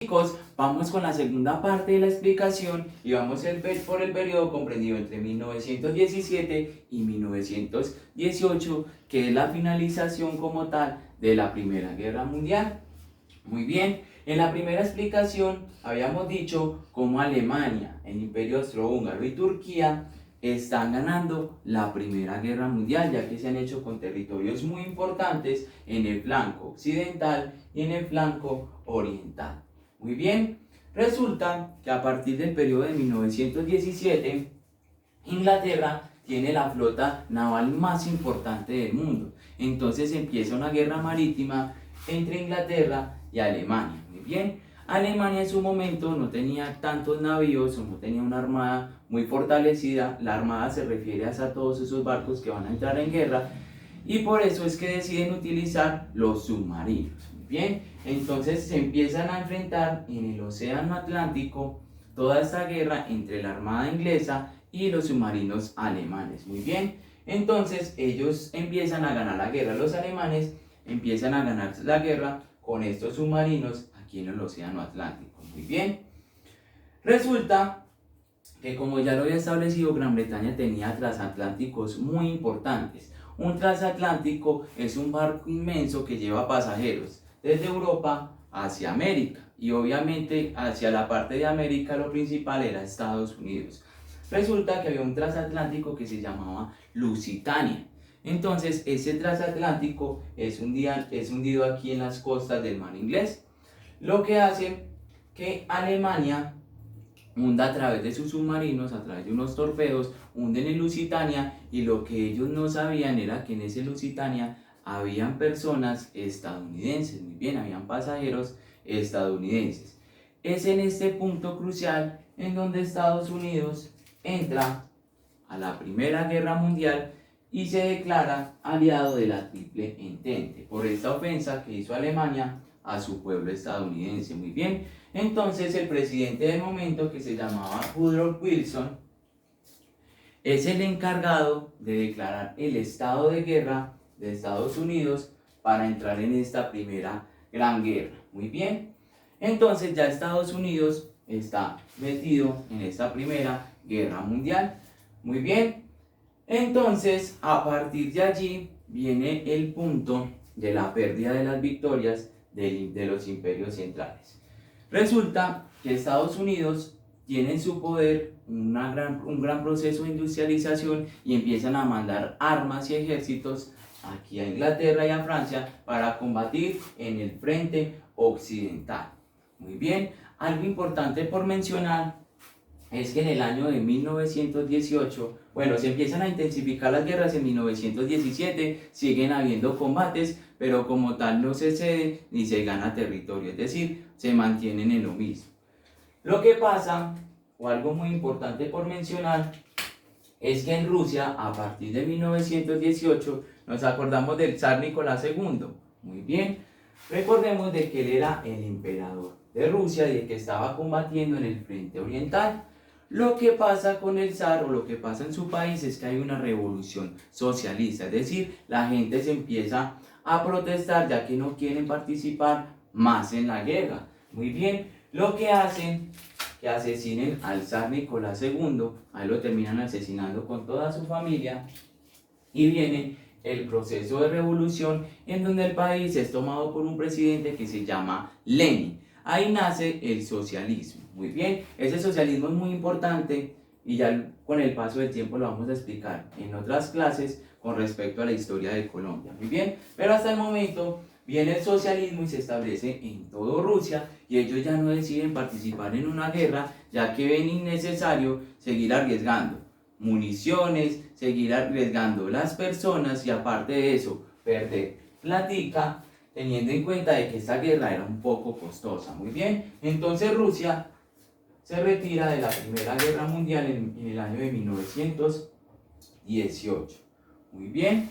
Chicos, vamos con la segunda parte de la explicación y vamos por el periodo comprendido entre 1917 y 1918, que es la finalización como tal de la Primera Guerra Mundial. Muy bien, en la primera explicación habíamos dicho cómo Alemania, el Imperio Austrohúngaro y Turquía están ganando la Primera Guerra Mundial, ya que se han hecho con territorios muy importantes en el flanco occidental y en el flanco oriental. Muy bien, resulta que a partir del periodo de 1917, Inglaterra tiene la flota naval más importante del mundo. Entonces empieza una guerra marítima entre Inglaterra y Alemania. Muy bien, Alemania en su momento no tenía tantos navíos o no tenía una armada muy fortalecida. La armada se refiere a todos esos barcos que van a entrar en guerra y por eso es que deciden utilizar los submarinos. Bien, entonces se empiezan a enfrentar en el Océano Atlántico toda esta guerra entre la Armada inglesa y los submarinos alemanes. Muy bien, entonces ellos empiezan a ganar la guerra. Los alemanes empiezan a ganar la guerra con estos submarinos aquí en el Océano Atlántico. Muy bien, resulta que, como ya lo había establecido, Gran Bretaña tenía transatlánticos muy importantes. Un transatlántico es un barco inmenso que lleva pasajeros desde Europa hacia América, y obviamente hacia la parte de América lo principal era Estados Unidos. Resulta que había un transatlántico que se llamaba Lusitania. Entonces ese transatlántico es hundido aquí en las costas del mar Inglés, lo que hace que Alemania hunda a través de sus submarinos, a través de unos torpedos, hunden en Lusitania, y lo que ellos no sabían era que en ese Lusitania habían personas estadounidenses. Muy bien, habían pasajeros estadounidenses. Es en este punto crucial en donde Estados Unidos entra a la Primera Guerra Mundial y se declara aliado de la Triple Entente por esta ofensa que hizo Alemania a su pueblo estadounidense. Muy bien, entonces el presidente del momento, que se llamaba Woodrow Wilson, es el encargado de declarar el estado de guerra de Estados Unidos para entrar en esta primera gran guerra. Muy bien, entonces ya Estados Unidos está metido en esta Primera Guerra Mundial. Muy bien, entonces a partir de allí viene el punto de la pérdida de las victorias de los imperios centrales. Resulta que Estados Unidos tiene en su poder un gran proceso de industrialización y empiezan a mandar armas y ejércitos aquí a Inglaterra y a Francia para combatir en el frente occidental. Muy bien, algo importante por mencionar es que en el año de 1918, bueno, se empiezan a intensificar las guerras en 1917, siguen habiendo combates, pero como tal no se cede ni se gana territorio, es decir, se mantienen en lo mismo. Lo que pasa, o algo muy importante por mencionar, es que en Rusia, a partir de 1918, nos acordamos del zar Nicolás II. Muy bien, recordemos de que él era el emperador de Rusia y de que estaba combatiendo en el frente oriental. Lo que pasa con el zar, o lo que pasa en su país, es que hay una revolución socialista, es decir, la gente se empieza a protestar ya que no quieren participar más en la guerra. Muy bien, lo que hacen que asesinen al zar Nicolás II, ahí lo terminan asesinando con toda su familia, y viene el proceso de revolución en donde el país es tomado por un presidente que se llama Lenin. Ahí nace el socialismo. Muy bien, ese socialismo es muy importante y ya con el paso del tiempo lo vamos a explicar en otras clases con respecto a la historia de Colombia. Muy bien, pero hasta el momento viene el socialismo y se establece en toda Rusia, y ellos ya no deciden participar en una guerra ya que ven innecesario seguir arriesgando municiones, seguir arriesgando las personas y aparte de eso perder platica, teniendo en cuenta de que esta guerra era un poco costosa. Muy bien, entonces Rusia se retira de la Primera Guerra Mundial en el año de 1918. Muy bien,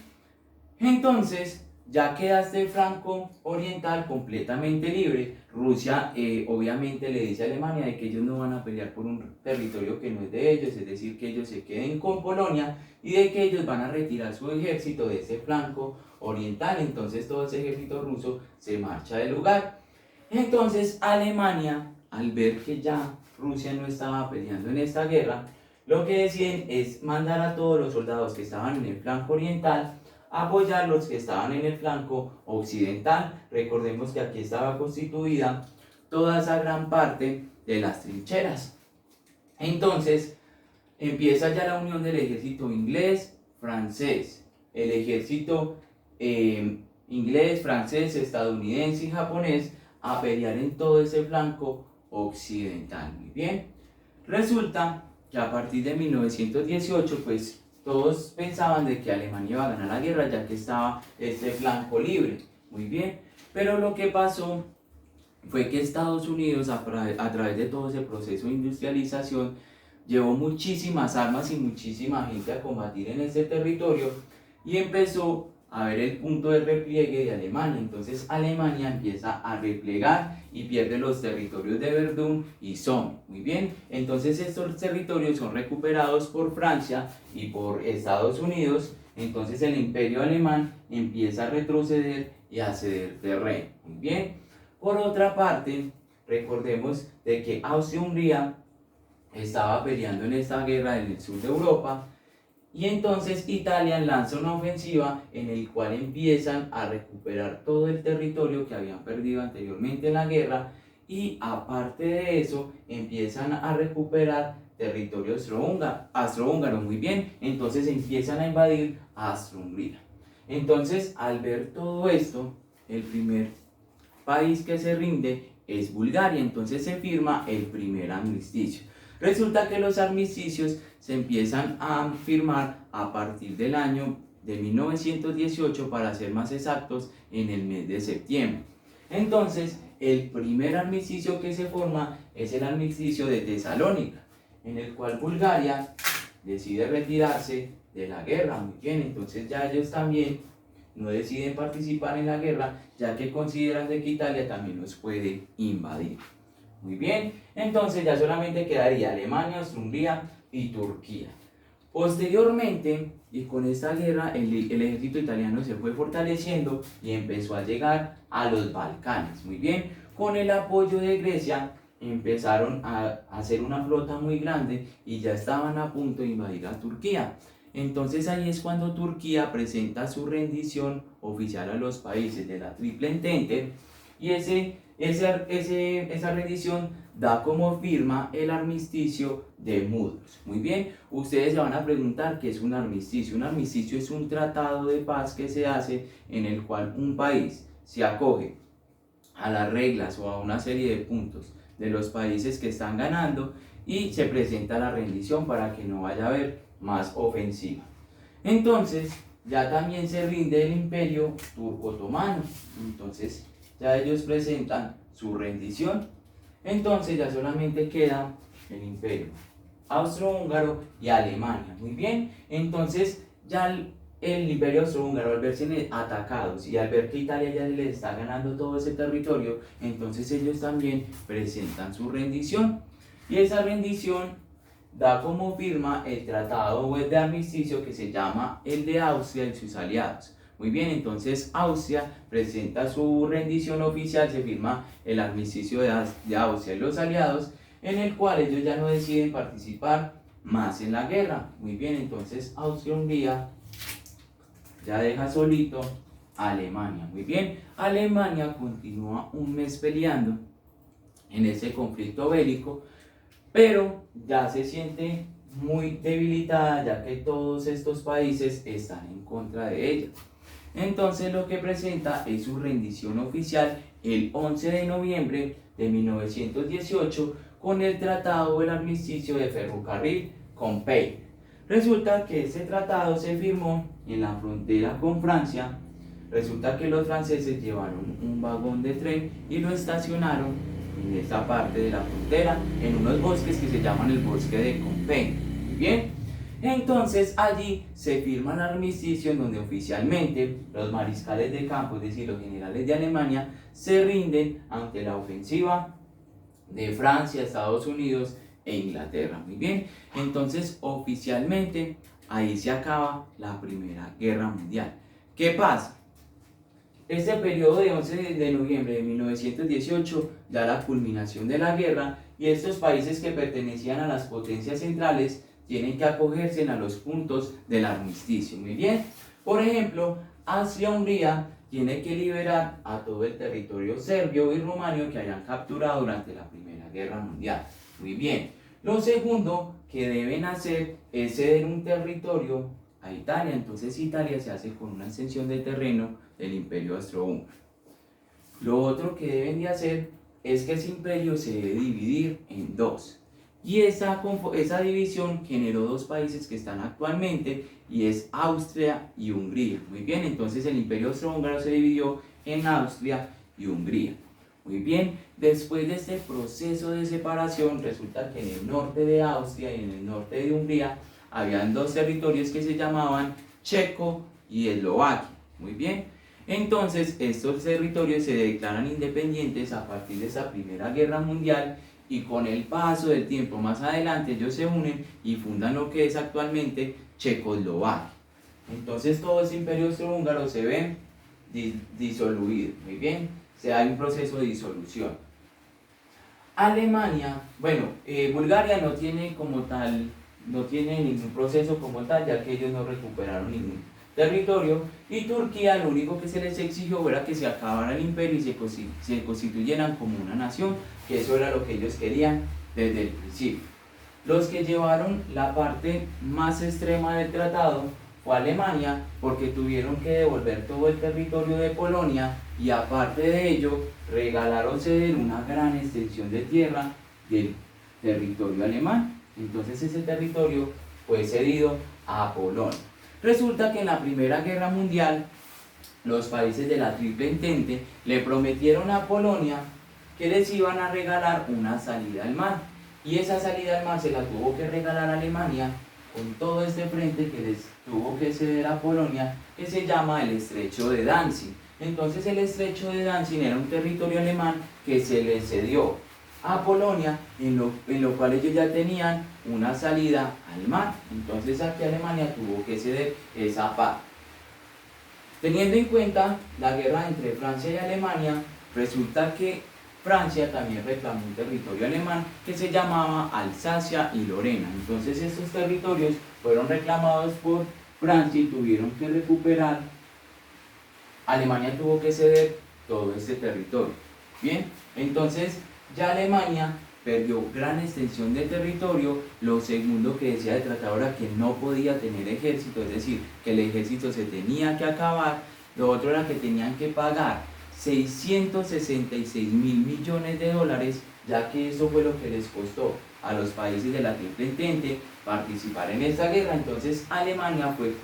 entonces ya queda este flanco oriental completamente libre. Rusia obviamente le dice a Alemania de que ellos no van a pelear por un territorio que no es de ellos, es decir, que ellos se queden con Polonia y de que ellos van a retirar su ejército de ese flanco oriental. Entonces todo ese ejército ruso se marcha del lugar. Entonces Alemania, al ver que ya Rusia no estaba peleando en esta guerra, lo que deciden es mandar a todos los soldados que estaban en el flanco oriental a apoyar los que estaban en el flanco occidental. Recordemos que aquí estaba constituida toda esa gran parte de las trincheras. Entonces empieza ya la unión del ejército inglés, francés, el ejército inglés, francés, estadounidense y japonés a pelear en todo ese flanco occidental. Muy bien, resulta que a partir de 1918 pues todos pensaban de que Alemania iba a ganar la guerra ya que estaba este flanco libre. Muy bien, pero lo que pasó fue que Estados Unidos a través de todo ese proceso de industrialización llevó muchísimas armas y muchísima gente a combatir en ese territorio y empezó a ver el punto de repliegue de Alemania. Entonces Alemania empieza a replegar y pierde los territorios de Verdún y Somme. Muy bien, entonces estos territorios son recuperados por Francia y por Estados Unidos. Entonces el imperio alemán empieza a retroceder y a ceder terreno. Muy bien, por otra parte, recordemos de que Austria-Hungría estaba peleando en esta guerra en el sur de Europa y entonces Italia lanza una ofensiva en el cual empiezan a recuperar todo el territorio que habían perdido anteriormente en la guerra y aparte de eso empiezan a recuperar territorio austrohúngaro. Muy bien, entonces empiezan a invadir Austria-Hungría. Entonces al ver todo esto, el primer país que se rinde es Bulgaria, entonces se firma el primer armisticio. Resulta que los armisticios se empiezan a firmar a partir del año de 1918, para ser más exactos, en el mes de septiembre. Entonces, el primer armisticio que se forma es el armisticio de Tesalónica, en el cual Bulgaria decide retirarse de la guerra. Muy bien, entonces ya ellos también no deciden participar en la guerra, ya que consideran de que Italia también los puede invadir. Muy bien, entonces ya solamente quedaría Alemania, Austria-Hungría y Turquía. Posteriormente, y con esta guerra, el ejército italiano se fue fortaleciendo y empezó a llegar a los Balcanes. Muy bien, con el apoyo de Grecia empezaron a hacer una flota muy grande y ya estaban a punto de invadir a Turquía. Entonces ahí es cuando Turquía presenta su rendición oficial a los países de la Triple Entente y esa rendición da como firma el armisticio de Mudros. Muy bien, ustedes se van a preguntar qué es un armisticio. Un armisticio es un tratado de paz que se hace en el cual un país se acoge a las reglas o a una serie de puntos de los países que están ganando y se presenta la rendición para que no vaya a haber más ofensiva. Entonces ya también se rinde el imperio turco-otomano. Entonces ya ellos presentan su rendición. Entonces ya solamente queda el imperio austrohúngaro y Alemania. Muy bien, entonces ya el imperio austrohúngaro, al verse atacados y al ver que Italia ya les está ganando todo ese territorio, entonces ellos también presentan su rendición y esa rendición da como firma el tratado de armisticio que se llama el de Austria y sus aliados. Muy bien, entonces Austria presenta su rendición oficial, se firma el armisticio de Austria y los aliados, en el cual ellos ya no deciden participar más en la guerra. Muy bien, entonces Austria-Hungría ya deja solito a Alemania. Muy bien, Alemania continúa un mes peleando en ese conflicto bélico, pero ya se siente muy debilitada ya que todos estos países están en contra de ella. Entonces lo que presenta es su rendición oficial el 11 de noviembre de 1918 con el Tratado del Armisticio de Ferrocarril con Peine. Resulta que este tratado se firmó en la frontera con Francia. Resulta que los franceses llevaron un vagón de tren y lo estacionaron en esta parte de la frontera, en unos bosques que se llaman el bosque de Compiègne. Muy bien, entonces allí se firma el armisticio en donde oficialmente los mariscales de campo, es decir, los generales de Alemania, se rinden ante la ofensiva de Francia, Estados Unidos e Inglaterra. Muy bien, entonces oficialmente ahí se acaba la Primera Guerra Mundial. ¿Qué pasa? Este periodo de 11 de noviembre de 1918 ya la culminación de la guerra, y estos países que pertenecían a las potencias centrales tienen que acogerse a los puntos del armisticio. Muy bien, por ejemplo, Austria-Hungría tiene que liberar a todo el territorio serbio y rumano que hayan capturado durante la Primera Guerra Mundial. Muy bien, lo segundo que deben hacer es ceder un territorio a Italia. Entonces Italia se hace con una extensión de terreno del Imperio Austrohúngaro. Lo otro que deben de hacer es que ese imperio se debe dividir en dos. Y esa división generó dos países que están actualmente, y es Austria y Hungría. Muy bien, entonces el Imperio Austrohúngaro se dividió en Austria y Hungría. Muy bien, después de este proceso de separación, resulta que en el norte de Austria y en el norte de Hungría habían dos territorios que se llamaban Checo y Eslovaquia. Muy bien, entonces estos territorios se declaran independientes a partir de esa Primera Guerra Mundial, y con el paso del tiempo más adelante ellos se unen y fundan lo que es actualmente Checoslovaquia. Entonces todo ese imperio austrohúngaro se ve disoluido. Muy bien, se da un proceso de disolución. Alemania, bueno, Bulgaria no tiene como tal, no tiene ningún proceso como tal, ya que ellos no recuperaron ningún territorio, y Turquía lo único que se les exigió era que se acabara el imperio y se constituyeran como una nación, que eso era lo que ellos querían desde el principio. Los que llevaron la parte más extrema del tratado fue Alemania, porque tuvieron que devolver todo el territorio de Polonia, y aparte de ello regalaron ceder una gran extensión de tierra del territorio alemán. Entonces ese territorio fue cedido a Polonia. Resulta que en la Primera Guerra Mundial los países de la Triple Entente le prometieron a Polonia que les iban a regalar una salida al mar, y esa salida al mar se la tuvo que regalar a Alemania con todo este frente que les tuvo que ceder a Polonia, que se llama el Estrecho de Danzig. Entonces el Estrecho de Danzig era un territorio alemán que se le cedió a Polonia, en lo cual ellos ya tenían una salida al mar. Entonces aquí Alemania tuvo que ceder esa parte. Teniendo en cuenta la guerra entre Francia y Alemania, resulta que Francia también reclamó un territorio alemán que se llamaba Alsacia y Lorena. Entonces estos territorios fueron reclamados por Francia y tuvieron que recuperar. Alemania tuvo que ceder todo este territorio. Bien, entonces ya Alemania perdió gran extensión de territorio. Lo segundo que decía el tratado era que no podía tener ejército, es decir, que el ejército se tenía que acabar. Lo otro era que tenían que pagar 666 mil millones de dólares, ya que eso fue lo que les costó a los países de la Triple Entente participar en esta guerra. Entonces Alemania fue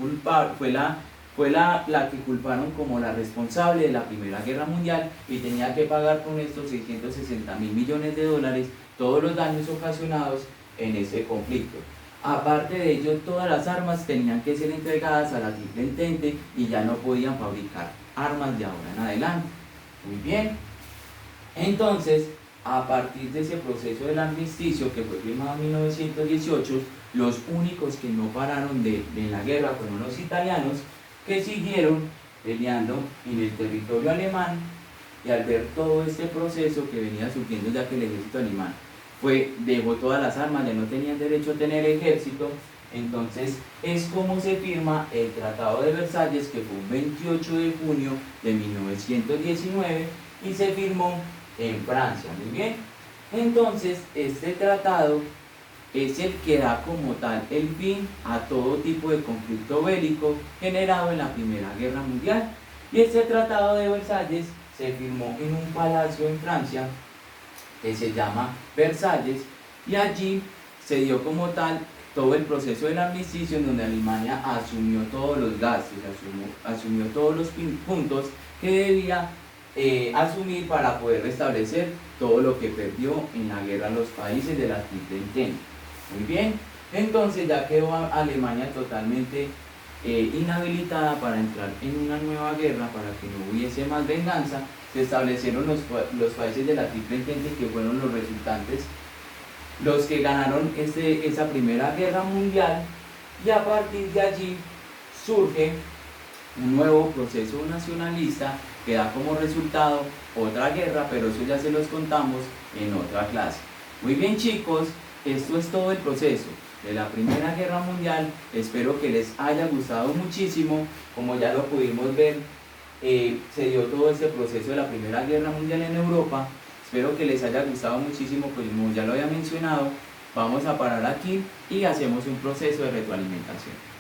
la que culparon como la responsable de la Primera Guerra Mundial, y tenía que pagar con estos 660 mil millones de dólares todos los daños ocasionados en ese conflicto. Aparte de ello, todas las armas tenían que ser entregadas a la Triple Entente y ya no podían fabricar armas de ahora en adelante. Muy bien, entonces a partir de ese proceso del armisticio que fue firmado en 1918, los únicos que no pararon de la guerra fueron los italianos, que siguieron peleando en el territorio alemán. Y al ver todo este proceso que venía surgiendo, ya que el ejército alemán dejó todas las armas, ya no tenían derecho a tener ejército, entonces es como se firma el Tratado de Versalles, que fue un 28 de junio de 1919 y se firmó en Francia. Muy bien, entonces este tratado es el que da como tal el fin a todo tipo de conflicto bélico generado en la Primera Guerra Mundial. Y este Tratado de Versalles se firmó en un palacio en Francia que se llama Versalles, y allí se dio como tal todo el proceso del armisticio, en donde Alemania asumió todos los gastos, asumió todos los puntos que debía asumir para poder restablecer todo lo que perdió en la guerra los países de la Triple Entente. Muy bien, entonces ya quedó Alemania totalmente inhabilitada para entrar en una nueva guerra, para que no hubiese más venganza. Se establecieron los países de la Triple Entente, que fueron los resultantes, los que ganaron esa Primera Guerra Mundial, y a partir de allí surge un nuevo proceso nacionalista que da como resultado otra guerra, pero eso ya se los contamos en otra clase. Muy bien chicos, esto es todo el proceso de la Primera Guerra Mundial. Espero que les haya gustado muchísimo. Como ya lo pudimos ver, se dio todo este proceso de la Primera Guerra Mundial en Europa. Espero que les haya gustado muchísimo, pues como ya lo había mencionado, vamos a parar aquí y hacemos un proceso de retroalimentación.